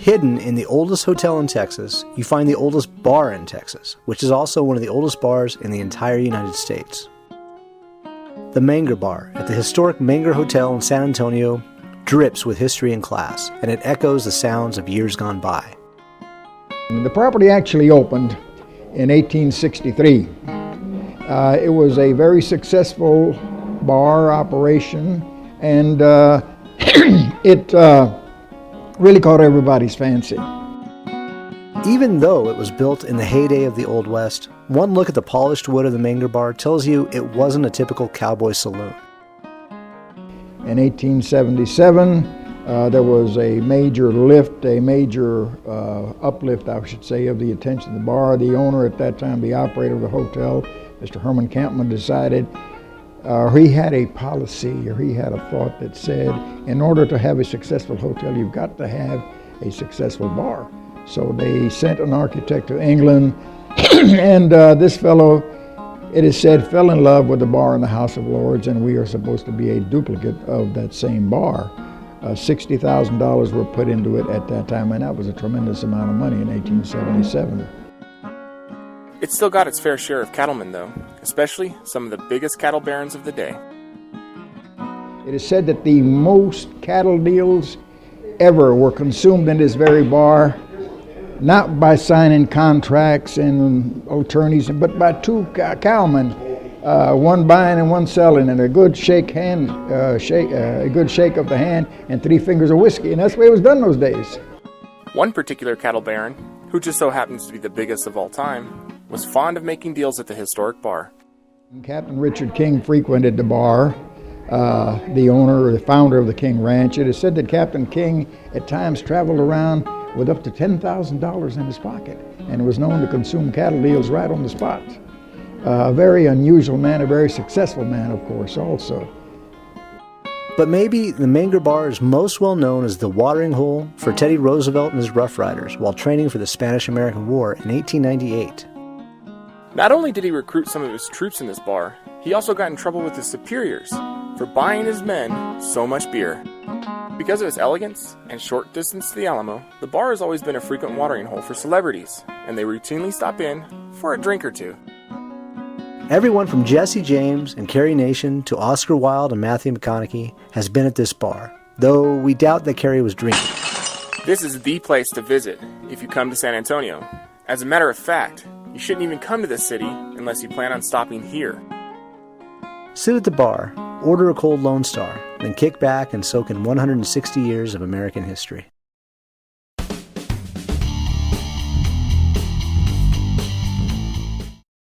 Hidden in the oldest hotel in Texas, you find the oldest bar in Texas, which is also one of the oldest bars in the entire United States. The Menger Bar at the historic Menger Hotel in San Antonio drips with history and class, and it echoes the sounds of years gone by. The property actually opened in 1863. It was a very successful bar operation, and it really caught everybody's fancy. Even though it was built in the heyday of the Old West, one look at the polished wood of the Menger Bar tells you it wasn't a typical cowboy saloon. In 1877, there was a major uplift, I should say, of the attention of the bar. The owner at that time, the operator of the hotel, Mr. Herman Campman, decided he had a policy, or he had a thought that said, in order to have a successful hotel, you've got to have a successful bar. So they sent an architect to England, and this fellow, it is said, fell in love with the bar in the House of Lords, and we are supposed to be a duplicate of that same bar. $60,000 were put into it at that time, and that was a tremendous amount of money in 1877. It still got its fair share of cattlemen, though, especially some of the biggest cattle barons of the day. It is said that the most cattle deals ever were consumed in this very bar, not by signing contracts and attorneys, but by two cowmen, one buying and one selling, and a good shake of the hand, and 3 fingers of whiskey, and that's the way it was done those days. One particular cattle baron, who just so happens to be the biggest of all time, was fond of making deals at the historic bar. Captain Richard King frequented the bar, the owner or the founder of the King Ranch. It is said that Captain King at times traveled around with up to $10,000 in his pocket, and was known to consume cattle deals right on the spot. A very unusual man, a very successful man, of course, also. But maybe the Menger Bar is most well known as the watering hole for Teddy Roosevelt and his Rough Riders while training for the Spanish-American War in 1898. Not only did he recruit some of his troops in this bar, he also got in trouble with his superiors for buying his men so much beer. Because of its elegance and short distance to the Alamo, the bar has always been a frequent watering hole for celebrities, and they routinely stop in for a drink or two. Everyone from Jesse James and Carrie Nation to Oscar Wilde and Matthew McConaughey has been at this bar, though we doubt that Carrie was drinking. This is the place to visit if you come to San Antonio. As a matter of fact, you shouldn't even come to this city unless you plan on stopping here. Sit at the bar, order a cold Lone Star, then kick back and soak in 160 years of American history.